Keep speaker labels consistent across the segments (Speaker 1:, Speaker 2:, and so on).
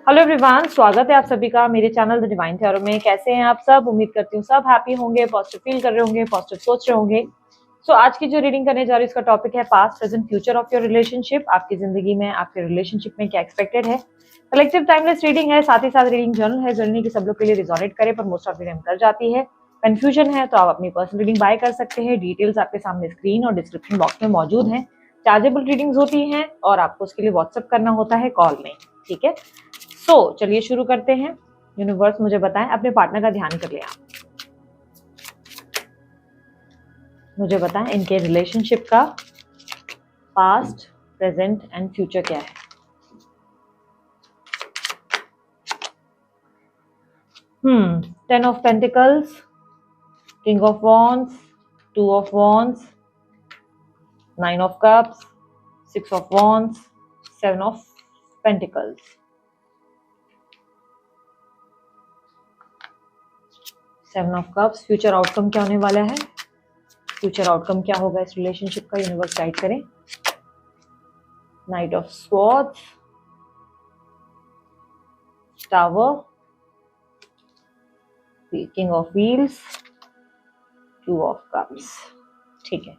Speaker 1: Hello everyone, स्वागत है आप सभी का मेरे चैनल द डिवाइन टैरो में। कैसे हैं आप सब? उम्मीद करती हूँ सब हैप्पी होंगे, पॉजिटिव फील कर रहे होंगे, पॉजिटिव सोच रहे होंगे। आज की जो रीडिंग करने जा रही हूँ उसका टॉपिक है past present future of your relationship. आपकी जिंदगी में, आपके रिलेशनशिप में क्या एक्सपेक्टेड है। कलेक्टिव टाइमलेस रीडिंग है, साथ ही साथ रीडिंग जर्नल है। जर्नी की सब लोग के लिए रिजोनेट करे पर मोस्ट ऑफ रीडिंग कर जाती है। कंफ्यूजन है तो आप अपनी पर्सनल रीडिंग बाय कर सकते हैं। डिटेल्स आपके सामने स्क्रीन और डिस्क्रिप्शन बॉक्स में मौजूद हैं। चार्जेबल रीडिंग्स होती हैं और आपको उसके लिए व्हाट्सएप करना होता है कॉल में। ठीक है, चलिए शुरू करते हैं। यूनिवर्स मुझे बताएं, अपने पार्टनर का ध्यान कर लें आप। मुझे बताएं इनके रिलेशनशिप का पास्ट, प्रेजेंट एंड फ्यूचर क्या है। 10 of pentacles, king of wands, 2 of wands, 9 of cups, 6 of wands, 7 of pentacles, 7 of cups. Future outcome क्या होने वाला है? फ्यूचर आउटकम क्या होगा इस रिलेशनशिप का? यूनिवर्स गाइड करें। Night of swords, tower, king of wheels, 2 of cups. ठीक है,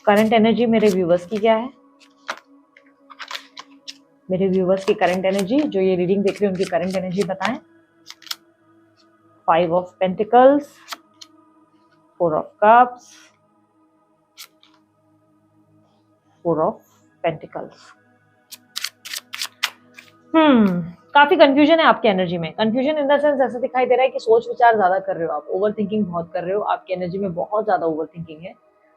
Speaker 1: करंट एनर्जी मेरे व्यूवर्स की क्या है? मेरे व्यूवर्स की करंट एनर्जी, जो ये रीडिंग देख रहे हैं उनकी करंट एनर्जी बताएं। 5 of pentacles, 4 of cups, 4 of pentacles. काफी कंफ्यूजन है आपकी एनर्जी में। कंफ्यूजन इन द सेंस ऐसा दिखाई दे रहा है कि सोच विचार ज्यादा कर रहे हो आप, ओवर थिंकिंग बहुत कर रहे हो। आपकी एनर्जी में बहुत ज्यादा ओवर थिंकिंग है।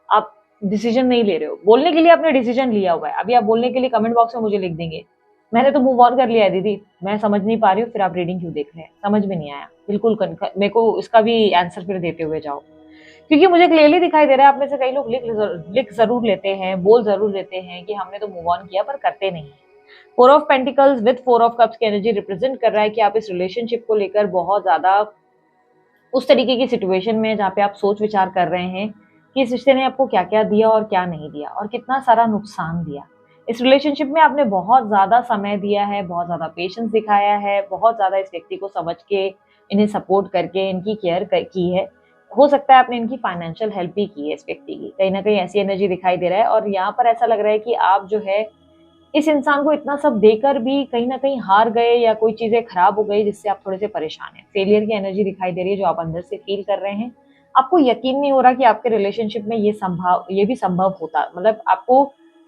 Speaker 1: आप डिसीजन नहीं ले रहे हो। बोलने के लिए आपने डिसीजन लिया हुआ है, अभी आप बोलने के लिए कमेंट बॉक्स में मुझे लिख देंगे मैंने तो मूव ऑन कर लिया है दीदी, मैं समझ नहीं पा रही हूँ। फिर आप रीडिंग क्यों देख रहे हैं? समझ में नहीं आया। बिल्कुल मेरे को इसका भी आंसर फिर देते हुए जाओ, क्योंकि मुझे क्लियरली दिखाई दे रहा है आप में से कई लोग लिख जरूर लेते हैं, बोल जरूर लेते हैं कि हमने तो मूव ऑन किया, पर करते नहीं। 4 of pentacles with 4 of cups की एनर्जी रिप्रेजेंट कर रहा है कि आप इस रिलेशनशिप को लेकर बहुत ज्यादा उस तरीके की सिचुएशन में जहाँ पे आप सोच विचार कर रहे हैं कि इस रिश्ते ने आपको क्या क्या दिया और क्या नहीं दिया और कितना सारा नुकसान दिया। इस रिलेशनशिप में आपने बहुत ज्यादा समय दिया है, बहुत ज्यादा पेशेंस दिखाया है, बहुत ज्यादा इस व्यक्ति को समझ के, इन्हें सपोर्ट करके, इनकी केयर की है। हो सकता है आपने इनकी फाइनेंशियल हेल्प भी की है इस व्यक्ति की। कहीं ना कहीं ऐसी एनर्जी दिखाई दे रहा है और यहाँ पर ऐसा लग रहा है कि आप जो है इस इंसान को इतना सब देकर भी कहीं ना कहीं हार गए या कोई चीजें खराब हो गई जिससे आप थोड़े से परेशान हैं। फेलियर की एनर्जी दिखाई दे रही है जो आप अंदर से फील कर रहे हैं। आपको यकीन नहीं हो रहा कि आपके रिलेशनशिप में ये भी संभव होता। मतलब आपको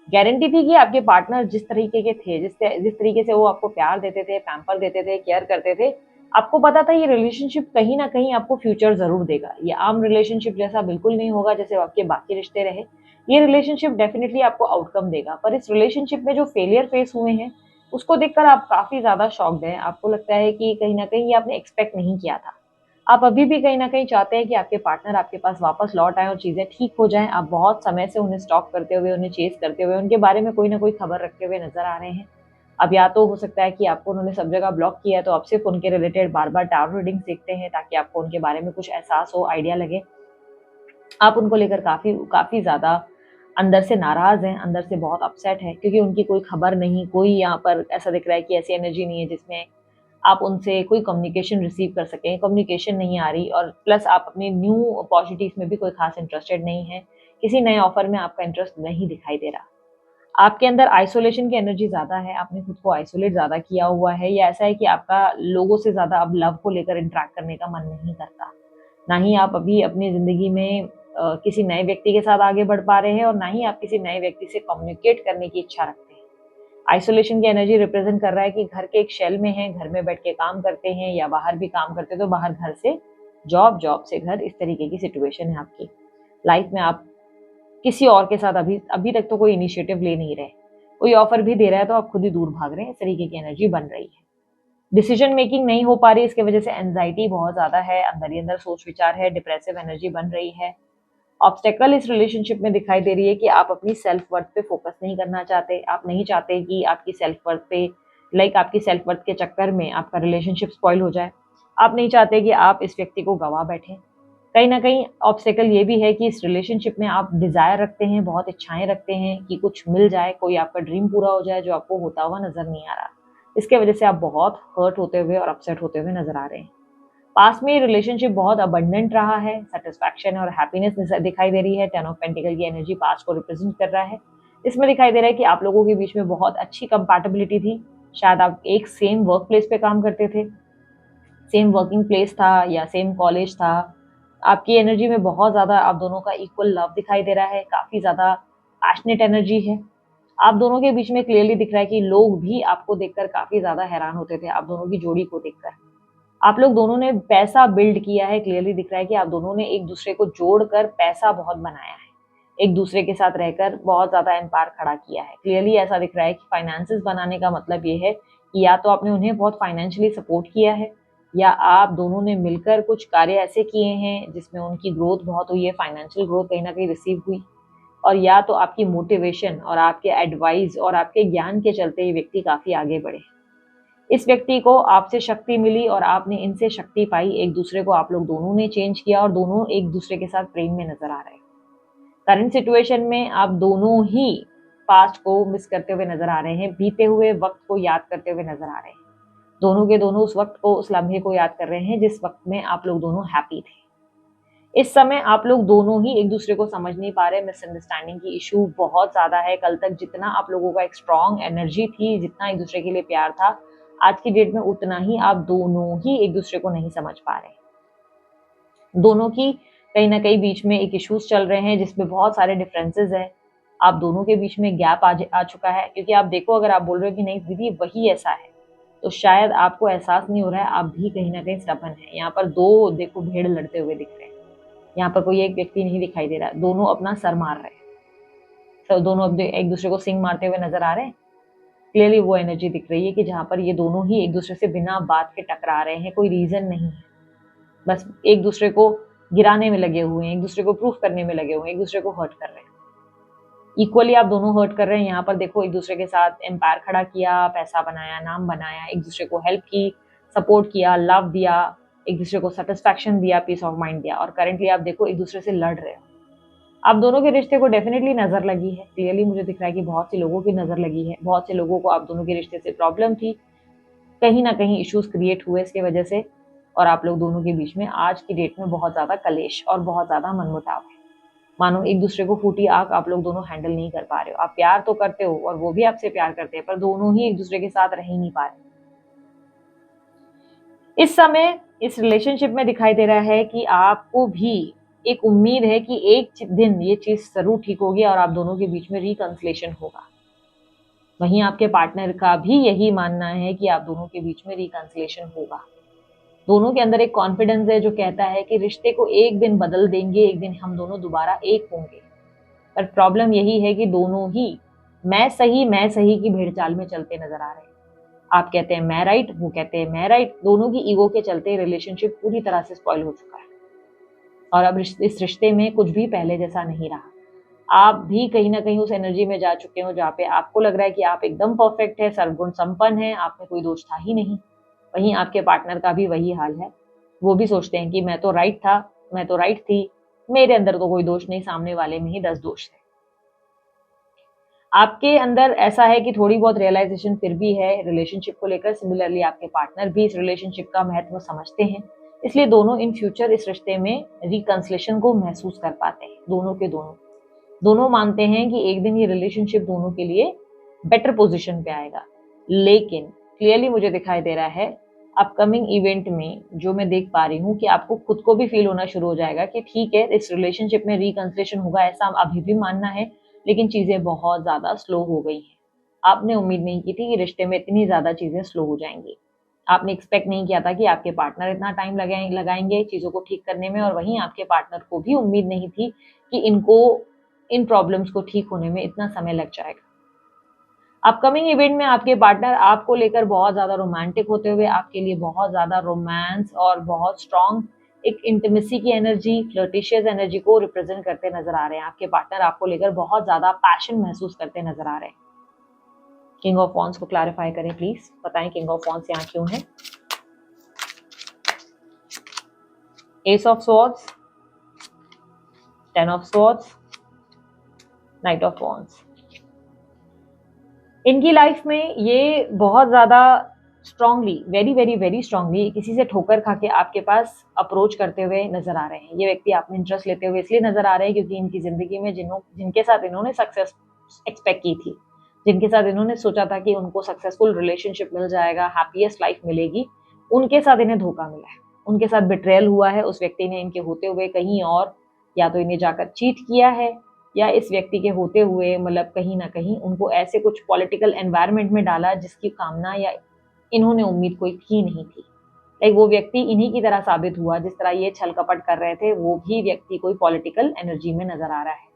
Speaker 1: गारंटी थी कि आपके पार्टनर जिस तरीके के थे, जिस तरीके से वो आपको प्यार देते थे, पैम्पर देते थे, केयर करते थे, आपको पता था ये रिलेशनशिप कहीं ना कहीं आपको फ्यूचर जरूर देगा। ये आम रिलेशनशिप जैसा बिल्कुल नहीं होगा जैसे आपके बाकी रिश्ते रहे। ये रिलेशनशिप डेफिनेटली आपको आउटकम देगा। पर इस रिलेशनशिप में जो फेलियर फेस हुए हैं उसको देखकर आप काफी ज्यादा शॉक्ड हैं। आपको लगता है कि कहीं ना कहीं ये आपने एक्सपेक्ट नहीं किया था। आप अभी भी कहीं ना कहीं चाहते हैं कि आपके पार्टनर आपके पास वापस लौट आए और चीजें ठीक हो जाएं। आप बहुत समय से उन्हें स्टॉक करते हुए, उन्हें चेस करते हुए, उनके बारे में कोई ना कोई खबर रखते हुए नजर आ रहे हैं। अब या तो हो सकता है कि आपको उन्होंने सब जगह ब्लॉक किया है तो आप सिर्फ उनके रिलेटेड बार बार टावर रीडिंग देखते हैं ताकि आपको उनके बारे में कुछ एहसास हो, आइडिया लगे। आप उनको लेकर काफी काफी ज्यादा अंदर से नाराज हैं, अंदर से बहुत अपसेट है क्योंकि उनकी कोई खबर नहीं, कोई यहाँ पर ऐसा दिख रहा है कि ऐसी एनर्जी नहीं है जिसमें आप उनसे कोई कम्युनिकेशन रिसीव कर सकें। कम्युनिकेशन नहीं आ रही और प्लस आप अपनी न्यू अपॉर्चुनिटीज में भी कोई खास इंटरेस्टेड नहीं है। किसी नए ऑफर में आपका इंटरेस्ट नहीं दिखाई दे रहा। आपके अंदर आइसोलेशन की एनर्जी ज्यादा है। आपने खुद को आइसोलेट ज्यादा किया हुआ है या ऐसा है कि आपका लोगों से ज्यादा अब लव को लेकर इंटरेक्ट करने का मन नहीं करता। ना ही आप अभी अपनी जिंदगी में किसी नए व्यक्ति के साथ आगे बढ़ पा रहे हैं और ना ही आप किसी नए व्यक्ति से कम्युनिकेट करने की इच्छा रखते हैं। आइसोलेशन की एनर्जी रिप्रेजेंट कर रहा है कि घर के एक शेल में है, घर में बैठ के काम करते हैं या बाहर भी काम करते हैं तो बाहर घर से जॉब, जॉब से घर, इस तरीके की सिचुएशन है आपकी लाइफ में। आप किसी और के साथ अभी अभी तक तो कोई इनिशिएटिव ले नहीं रहे। कोई ऑफर भी दे रहा है तो आप खुद ही दूर भाग रहे हैं। इस तरीके की एनर्जी बन रही है। डिसीजन मेकिंग नहीं हो पा रही, इसके वजह से एंजाइटी बहुत ज्यादा है, अंदर ही अंदर सोच विचार है, डिप्रेसिव एनर्जी बन रही है। ऑब्स्टेकल इस रिलेशनशिप में दिखाई दे रही है कि आप अपनी सेल्फ वर्थ पे फोकस नहीं करना चाहते। आप नहीं चाहते कि आपकी सेल्फ वर्थ पे आपकी सेल्फ वर्थ के चक्कर में आपका रिलेशनशिप स्पॉइल हो जाए। आप नहीं चाहते कि आप इस व्यक्ति को गवा बैठे। कहीं ना कहीं ऑब्स्टेकल ये भी है कि इस रिलेशनशिप में आप डिजायर रखते हैं, बहुत इच्छाएं रखते हैं कि कुछ मिल जाए, कोई आपका ड्रीम पूरा हो जाए जो आपको होता हुआ नजर नहीं आ रहा। इसके वजह से आप बहुत हर्ट होते हुए और अपसेट होते हुए नजर आ रहे हैं। पास्ट में रिलेशनशिप बहुत अबंडेंट रहा है, सेटिस्फैक्शन और हैप्पीनेस दिखाई दे रही है। 10 ऑफ पेंटिकल की एनर्जी पास्ट को रिप्रेजेंट कर रहा है। इसमें दिखाई दे रहा है कि आप लोगों के बीच में बहुत अच्छी कंपैटिबिलिटी थी। शायद आप एक सेम वर्क प्लेस पे काम करते थे, सेम वर्किंग प्लेस था या सेम कॉलेज था। आपकी एनर्जी में बहुत ज़्यादा आप दोनों का इक्वल लव दिखाई दे रहा है, काफ़ी ज़्यादा पैशनेट एनर्जी है। आप दोनों के बीच में क्लियरली दिख रहा है कि लोग भी आपको देखकर काफ़ी ज़्यादा हैरान होते थे, आप दोनों की जोड़ी को देखकर। आप लोग दोनों ने पैसा बिल्ड किया है, क्लियरली दिख रहा है कि आप दोनों ने एक दूसरे को जोड़कर पैसा बहुत बनाया है, एक दूसरे के साथ रहकर बहुत ज़्यादा एम्पायर खड़ा किया है। क्लियरली ऐसा दिख रहा है कि फाइनेंसेस बनाने का मतलब ये है कि या तो आपने उन्हें बहुत फाइनेंशियली सपोर्ट किया है, या आप दोनों ने मिलकर कुछ कार्य ऐसे किए हैं जिसमें उनकी ग्रोथ बहुत हुई है, फाइनेंशियल ग्रोथ कहीं ना कहीं रिसीव हुई, और या तो आपकी मोटिवेशन और आपके एडवाइस और आपके ज्ञान के चलते ये व्यक्ति काफ़ी आगे बढ़े। इस व्यक्ति को आपसे शक्ति मिली और आपने इनसे शक्ति पाई, एक दूसरे को आप लोग दोनों ने चेंज किया और दोनों एक दूसरे के साथ प्रेम में नजर आ रहे हैं। करंट सिचुएशन में आप दोनों ही पास्ट को मिस करते हुए नजर आ रहे हैं, बीते हुए वक्त को याद करते हुए नजर आ रहे हैं। दोनों के दोनों उस वक्त को, उस लम्हे को याद कर रहे हैं जिस वक्त में आप लोग दोनों हैप्पी थे। इस समय आप लोग दोनों ही एक दूसरे को समझ नहीं पा रहे, मिसअंडरस्टैंडिंग की इशू बहुत ज्यादा है। कल तक जितना आप लोगों का एक स्ट्रॉन्ग एनर्जी थी, जितना एक दूसरे के लिए प्यार था, आज की डेट में उतना ही आप दोनों ही एक दूसरे को नहीं समझ पा रहे। दोनों की कहीं ना कहीं बीच में एक इश्यूज चल रहे हैं जिसमें बहुत सारे डिफरेंसेस हैं। आप दोनों के बीच में गैप आ चुका है, क्योंकि आप देखो, अगर आप बोल रहे हो कि नहीं दीदी वही ऐसा है, तो शायद आपको एहसास नहीं हो रहा है, आप भी कहीं ना कहीं स्टबर्न है। यहाँ पर दो देखो भेड़ लड़ते हुए दिख रहे हैं, यहाँ पर कोई एक व्यक्ति नहीं दिखाई दे रहा, दोनों अपना सर मार रहे हैं, तो दोनों अपने एक दूसरे को सिंग मारते हुए नजर आ रहे हैं। क्लियरली वो एनर्जी दिख रही है कि जहाँ पर ये दोनों ही एक दूसरे से बिना बात के टकरा रहे हैं, कोई रीजन नहीं है, बस एक दूसरे को गिराने में लगे हुए हैं, एक दूसरे को प्रूफ करने में लगे हुए हैं, एक दूसरे को हर्ट कर रहे हैं। इक्वली आप दोनों हर्ट कर रहे हैं। यहाँ पर देखो, एक दूसरे के साथ एम्पायर खड़ा किया, पैसा बनाया, नाम बनाया, एक दूसरे को हेल्प की, सपोर्ट किया, लव दिया, एक दूसरे को सेटिस्फैक्शन दिया, पीस ऑफ माइंड दिया, और करेंटली आप देखो एक दूसरे से लड़ रहे हो। आप दोनों के रिश्ते को डेफिनेटली नजर लगी है। क्लियरली मुझे दिख रहा है कि बहुत से लोगों की नजर लगी है, बहुत से लोगों को आप दोनों के रिश्ते से प्रॉब्लम थी, कहीं ना कहीं इश्यूज क्रिएट हुए इसके वजह से, और आप लोग दोनों के बीच में आज की डेट में बहुत ज्यादा कलेश और बहुत ज्यादा मनमुटाव है। मानो एक दूसरे को फूटी आग आप लोग दोनों हैंडल नहीं कर पा रहे हो। आप प्यार तो करते हो और वो भी आपसे प्यार करते हैं, पर दोनों ही एक दूसरे के साथ रह ही नहीं पा रहे। इस समय इस रिलेशनशिप में दिखाई दे रहा है कि आपको भी एक उम्मीद है कि एक दिन ये चीज जरूर ठीक होगी और आप दोनों के बीच में रिकंसिलेशन होगा। वहीं आपके पार्टनर का भी यही मानना है कि आप दोनों के बीच में रिकंसिलेशन होगा। दोनों के अंदर एक कॉन्फिडेंस है जो कहता है कि रिश्ते को एक दिन बदल देंगे, एक दिन हम दोनों दोबारा एक होंगे। पर प्रॉब्लम यही है कि दोनों ही मैं सही की भेड़चाल में चलते नजर आ रहे हैं। आप कहते हैं मैं राइट, वो कहते हैं मैं राइट, दोनों की ईगो के चलते रिलेशनशिप पूरी तरह से स्पॉइल हो चुका है और अब इस रिश्ते में कुछ भी पहले जैसा नहीं रहा। आप भी कहीं ना कहीं उस एनर्जी में जा चुके हो जहाँ पे आपको लग रहा है कि आप एकदम परफेक्ट है, सर्वगुण संपन्न है, आप में कोई दोष था ही नहीं। वहीं आपके पार्टनर का भी वही हाल है, वो भी सोचते हैं कि मैं तो राइट था, मैं तो राइट थी, मेरे अंदर तो कोई दोष नहीं, सामने वाले में ही 10 दोष है। आपके अंदर ऐसा है कि थोड़ी बहुत रियलाइजेशन फिर भी है रिलेशनशिप को लेकर। सिमिलरली आपके पार्टनर भी इस रिलेशनशिप का महत्व समझते हैं, इसलिए दोनों इन फ्यूचर इस रिश्ते में रिकंसिलेशन को महसूस कर पाते हैं। दोनों मानते हैं कि एक दिन ये रिलेशनशिप दोनों के लिए बेटर पोजीशन पे आएगा। लेकिन क्लियरली मुझे दिखाई दे रहा है अपकमिंग इवेंट में, जो मैं देख पा रही हूँ, कि आपको खुद को भी फील होना शुरू हो जाएगा कि ठीक है इस रिलेशनशिप में रिकंसिलेशन होगा, ऐसा अभी भी मानना है, लेकिन चीजें बहुत ज्यादा स्लो हो गई हैं। आपने उम्मीद नहीं की थी कि रिश्ते में इतनी ज्यादा चीजें स्लो हो जाएंगी। आपने एक्सपेक्ट नहीं किया था कि आपके पार्टनर इतना टाइम लगाएंगे चीजों को ठीक करने में, और वहीं आपके पार्टनर को भी उम्मीद नहीं थी कि इन प्रॉब्लम्स को ठीक होने में इतना समय लग जाएगा। अपकमिंग इवेंट में आपके पार्टनर आपको लेकर बहुत ज्यादा रोमांटिक होते हुए, आपके लिए बहुत ज्यादा रोमांस और बहुत स्ट्रॉन्ग एक इंटीमेसी की एनर्जी, फ्लर्टिशियस एनर्जी को रिप्रेजेंट करते नजर आ रहे हैं। आपके पार्टनर आपको लेकर बहुत ज्यादा पैशन महसूस करते नजर आ रहे हैं। किंग ऑफ वॉन्ड्स को क्लैरिफाई करें प्लीज, बताएं किंग ऑफ वॉन्ड्स यहाँ क्यों है। S of swords, 10 of swords, night of wands. इनकी लाइफ में ये बहुत ज़्यादा strongly, very very very strongly किसी से ठोकर खा के आपके पास अप्रोच करते हुए नजर आ रहे हैं। ये व्यक्ति आप में इंटरेस्ट लेते हुए इसलिए नजर आ रहे हैं क्योंकि इनकी जिंदगी में जिनके साथ इन्होंने सक्सेस एक्सपेक्ट की थी, जिनके साथ इन्होंने सोचा था कि उनको सक्सेसफुल रिलेशनशिप मिल जाएगा, हैप्पीएस्ट लाइफ मिलेगी, उनके साथ इन्हें धोखा मिला है, उनके साथ बिट्रेयल हुआ है। उस व्यक्ति ने इनके होते हुए कहीं और या तो इन्हें जाकर चीट किया है, या इस व्यक्ति के होते हुए मतलब कहीं ना कहीं उनको ऐसे कुछ पॉलिटिकल एनवायरनमेंट में डाला जिसकी कामना या इन्होंने उम्मीद कोई की नहीं थी। लाइक वो व्यक्ति इन्हीं की तरह साबित हुआ, जिस तरह ये छल कपट कर रहे थे वो भी व्यक्ति कोई पॉलिटिकल एनर्जी में नजर आ रहा है,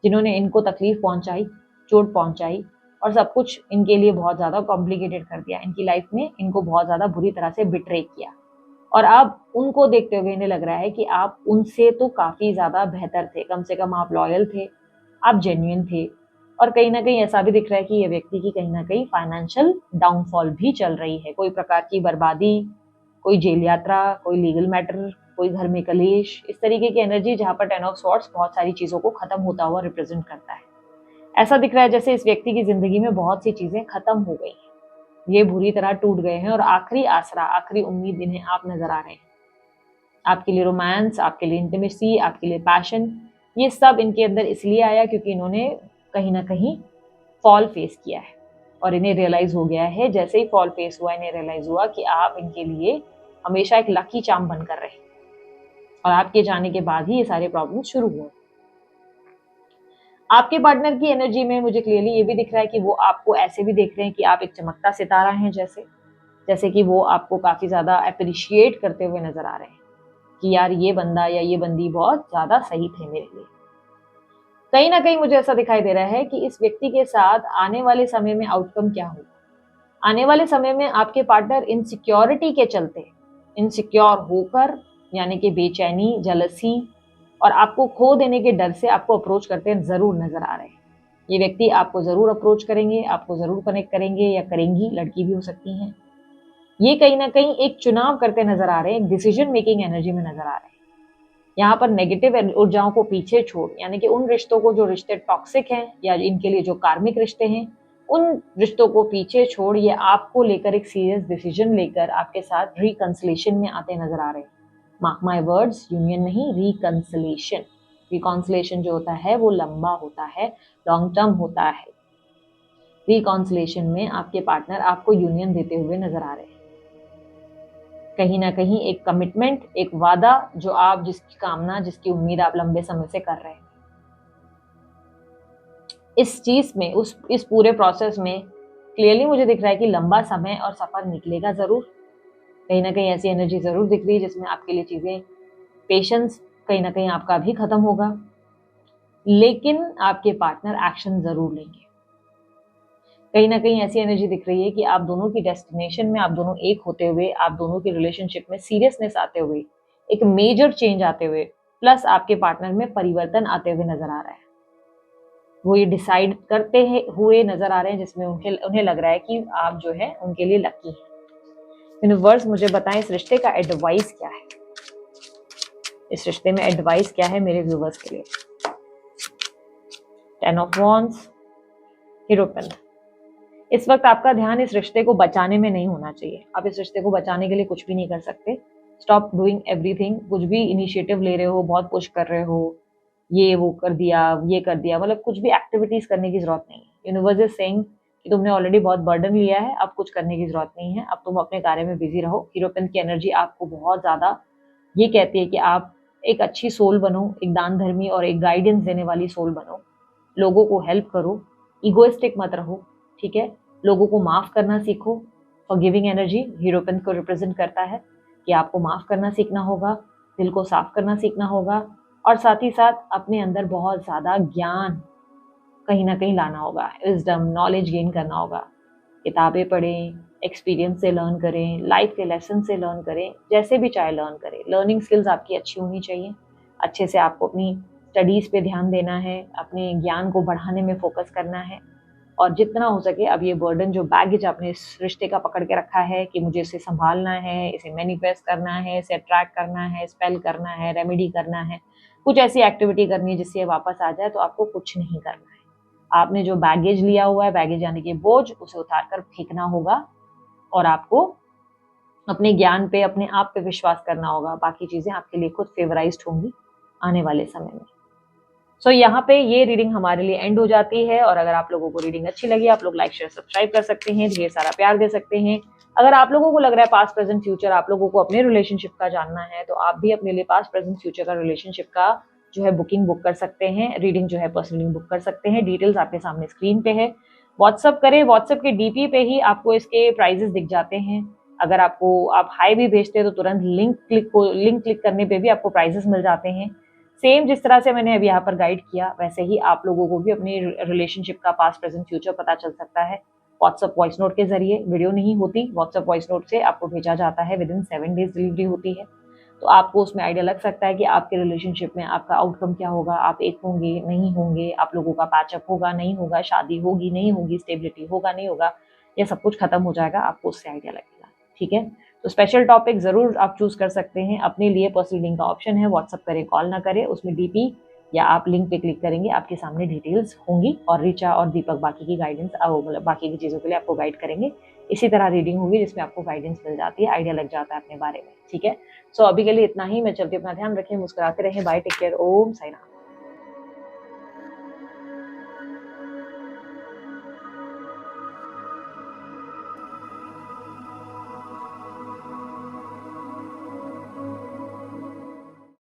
Speaker 1: जिन्होंने इनको तकलीफ पहुंचाई, चोट पहुंचाई और सब कुछ इनके लिए बहुत ज़्यादा कॉम्प्लिकेटेड कर दिया। इनकी लाइफ में इनको बहुत ज़्यादा बुरी तरह से बिट्रे किया और अब उनको देखते हुए इन्हें लग रहा है कि आप उनसे तो काफ़ी ज़्यादा बेहतर थे, कम से कम आप लॉयल थे, आप जेन्युइन थे। और कहीं ना कहीं ऐसा भी दिख रहा है कि ये व्यक्ति की कहीं ना कहीं फाइनेंशियल डाउनफॉल भी चल रही है, कोई प्रकार की बर्बादी, कोई जेल यात्रा, कोई लीगल मैटर, कोई घर में कलेश, इस तरीके की एनर्जी जहाँ पर 10 ऑफ स्वॉर्ड्स बहुत सारी चीज़ों को खत्म होता हुआ रिप्रेजेंट करता है। ऐसा दिख रहा है जैसे इस व्यक्ति की जिंदगी में बहुत सी चीज़ें खत्म हो गई हैं, ये बुरी तरह टूट गए हैं और आखिरी आसरा, आखिरी उम्मीद इन्हें आप नजर आ रहे हैं। आपके लिए रोमांस, आपके लिए इंटीमेसी, आपके लिए पैशन, ये सब इनके अंदर इसलिए आया क्योंकि इन्होंने कहीं ना कहीं फॉल फेस किया है और इन्हें रियलाइज हो गया है, जैसे ही फॉल फेस हुआ इन्हें रियलाइज हुआ कि आप इनके लिए हमेशा एक लकी चार्म बनकर रहे और आपके जाने के बाद ही ये सारे प्रॉब्लम शुरू हुए। आपके पार्टनर की एनर्जी में मुझे क्लियरली ये भी दिख रहा है कि वो आपको ऐसे भी देख रहे हैं कि आप एक चमकता सितारा हैं, जैसे जैसे कि वो आपको काफी ज्यादा अप्रिशिएट करते हुए नजर आ रहे हैं कि यार ये बंदा या ये बंदी बहुत ज्यादा सही थे मेरे लिए। कहीं ना कहीं मुझे ऐसा दिखाई दे रहा है कि इस व्यक्ति के साथ आने वाले समय में आउटकम क्या होगा। आने वाले समय में आपके पार्टनर इनसिक्योरिटी के चलते, इनसिक्योर होकर, यानी कि बेचैनी, जलसी और आपको खो देने के डर से आपको अप्रोच करते जरूर नजर आ रहे हैं। ये व्यक्ति आपको जरूर अप्रोच करेंगे, आपको जरूर कनेक्ट करेंगे या करेंगी, लड़की भी हो सकती हैं। ये कहीं ना कहीं एक चुनाव करते नजर आ रहे हैं, एक डिसीजन मेकिंग एनर्जी में नजर आ रहे हैं। यहाँ पर नेगेटिव ऊर्जाओं को पीछे छोड़, यानी कि उन रिश्तों को जो रिश्ते टॉक्सिक हैं या इनके लिए जो कार्मिक रिश्ते हैं, उन रिश्तों को पीछे छोड़ ये आपको लेकर एक सीरियस डिसीजन लेकर आपके साथ रिकंसिलेशन में आते नजर आ रहे हैं। मार्क माई वर्ड्स, यूनियन नहीं, रिकंसिलेशन। रिकॉन्सिलेशन जो होता है वो लंबा होता है, लॉन्ग टर्म होता है। रिकॉन्सिलेशन में आपके पार्टनर आपको यूनियन देते हुए नजर आ रहे हैं। कहीं ना कहीं एक कमिटमेंट, एक वादा जो आप, जिसकी कामना, जिसकी उम्मीद आप लंबे समय से कर रहे हैं। इस चीज में, इस पूरे प्रोसेस में क्लियरली मुझे दिख रहा है कि लंबा समय और सफर निकलेगा जरूर। कहीं ना कहीं ऐसी एनर्जी जरूर दिख रही है जिसमें आपके लिए चीजें, पेशेंस कहीं ना कहीं आपका भी खत्म होगा, लेकिन आपके पार्टनर एक्शन जरूर लेंगे। कहीं ना कहीं ऐसी एनर्जी दिख रही है कि आप दोनों की डेस्टिनेशन में, आप दोनों एक होते हुए, आप दोनों की रिलेशनशिप में सीरियसनेस आते हुए, एक मेजर चेंज आते हुए, प्लस आपके पार्टनर में परिवर्तन आते हुए नजर आ रहा है। वो ये डिसाइड करते हुए नजर आ रहे हैं जिसमें उन्हें लग रहा है कि आप जो है उनके लिए लकी है। यूनिवर्स मुझे बताएं इस रिश्ते का एडवाइस क्या है, इस रिश्ते में एडवाइस क्या है मेरे व्यूवर्स के लिए। 10 ऑफ वॉन्ड्स, हीरोपेंट। इस वक्त आपका ध्यान इस रिश्ते को बचाने में नहीं होना चाहिए। आप इस रिश्ते को बचाने के लिए कुछ भी नहीं कर सकते। Stop doing everything. कुछ भी इनिशिएटिव ले रहे हो, बहुत पुश कर रहे हो, ये वो कर दिया, ये कर दिया, मतलब कुछ भी एक्टिविटीज करने की जरूरत नहीं है। यूनिवर्स इज सेइंग कि तुमने ऑलरेडी बहुत बर्डन लिया है, अब कुछ करने की जरूरत नहीं है, अब तुम अपने कार्य में बिजी रहो। हीरोपेंट की एनर्जी आपको बहुत ज्यादा ये कहती है कि आप एक अच्छी सोल बनो, एक दान धर्मी और एक गाइडेंस देने वाली सोल बनो। लोगों को हेल्प करो, इगोइस्टिक मत रहो, ठीक है। लोगों को माफ करना सीखो। फॉरगिविंग एनर्जी हीरोपेंट को रिप्रेजेंट करता है कि आपको माफ करना सीखना होगा, दिल को साफ करना सीखना होगा और साथ ही साथ अपने अंदर बहुत ज्यादा ज्ञान कहीं ना कहीं लाना होगा, विजडम, नॉलेज गेन करना होगा। किताबें पढ़ें, एक्सपीरियंस से लर्न करें, लाइफ के लेसन से लर्न करें, जैसे भी चाहे लर्न करें। लर्निंग स्किल्स आपकी अच्छी होनी चाहिए। अच्छे से आपको अपनी स्टडीज़ पे ध्यान देना है, अपने ज्ञान को बढ़ाने में फोकस करना है और जितना हो सके अब ये बर्डन, जो बैगेज आपने इस रिश्ते का पकड़ के रखा है कि मुझे इसे संभालना है, इसे मैनिफेस्ट करना है, इसे अट्रैक्ट करना है, स्पेल करना है, रेमेडी करना है, कुछ ऐसी एक्टिविटी करनी है जिससे ये वापस आ जाए, तो आपको कुछ नहीं करना है। आपने जो बैगेज लिया हुआ है, बैगेज यानी कि बोझ, उसे उतार कर फेंकना होगा और आपको अपने ज्ञान पे, अपने आप पे विश्वास करना होगा। बाकी चीजें आपके लिए खुद फेवराइज्ड होंगी आने वाले समय में। सो यहाँ पे ये रीडिंग हमारे लिए एंड हो जाती है। और अगर आप लोगों को रीडिंग अच्छी लगी, आप लोग लाइक शेयर सब्सक्राइब कर सकते हैं, ढेर सारा प्यार दे सकते हैं। अगर आप लोगों को लग रहा है पास्ट प्रेजेंट फ्यूचर आप लोगों को अपने रिलेशनशिप का जानना है, तो आप भी अपने लिए पास्ट प्रेजेंट फ्यूचर का रिलेशनशिप का जो है बुकिंग बुक कर सकते हैं, रीडिंग जो है पर्सनली बुक कर सकते हैं। डिटेल्स आपके सामने स्क्रीन पे है। व्हाट्सअप करें, व्हाट्सअप के डीपी पे ही आपको इसके प्राइजेस दिख जाते हैं। अगर आपको आप हाई भी भेजते हैं तो तुरंत लिंक क्लिक करने पे भी आपको प्राइजेस मिल जाते हैं। सेम जिस तरह से मैंने अभी यहाँ पर गाइड किया, वैसे ही आप लोगों को भी अपनी रिलेशनशिप का पास्ट प्रेजेंट फ्यूचर पता चल सकता है व्हाट्सअप वॉइस नोट के जरिए। वीडियो नहीं होती, व्हाट्सअप वॉइस नोट से आपको भेजा जाता है, विद इन 7 डेज डिलीवरी होती है। तो आपको उसमें आइडिया लग सकता है कि आपके रिलेशनशिप में आपका आउटकम क्या होगा, आप एक होंगे नहीं होंगे, आप लोगों का पैचअप होगा नहीं होगा, शादी होगी नहीं होगी, स्टेबिलिटी होगा नहीं होगा, या सब कुछ खत्म हो जाएगा, आपको उससे आइडिया लगेगा। ठीक है, तो स्पेशल टॉपिक जरूर आप चूज कर सकते हैं अपने लिए। पर्सनल लिंक का ऑप्शन है, व्हाट्सअप करें, कॉल ना करें, उसमें डीपी या आप लिंक पे क्लिक करेंगे, आपके सामने डिटेल्स होंगी और रिचा और दीपक बाकी की गाइडेंस, मतलब बाकी की चीज़ों के लिए आपको गाइड करेंगे। इसी तरह रीडिंग होगी जिसमें आपको गाइडेंस मिल जाती है, आइडिया लग जाता है अपने बारे में। ठीक है, सो अभी के लिए इतना ही। मैं चलती, अपना ध्यान रखें, मुस्कुराते रहें, बाय, टेक केयर, ओम साई राम।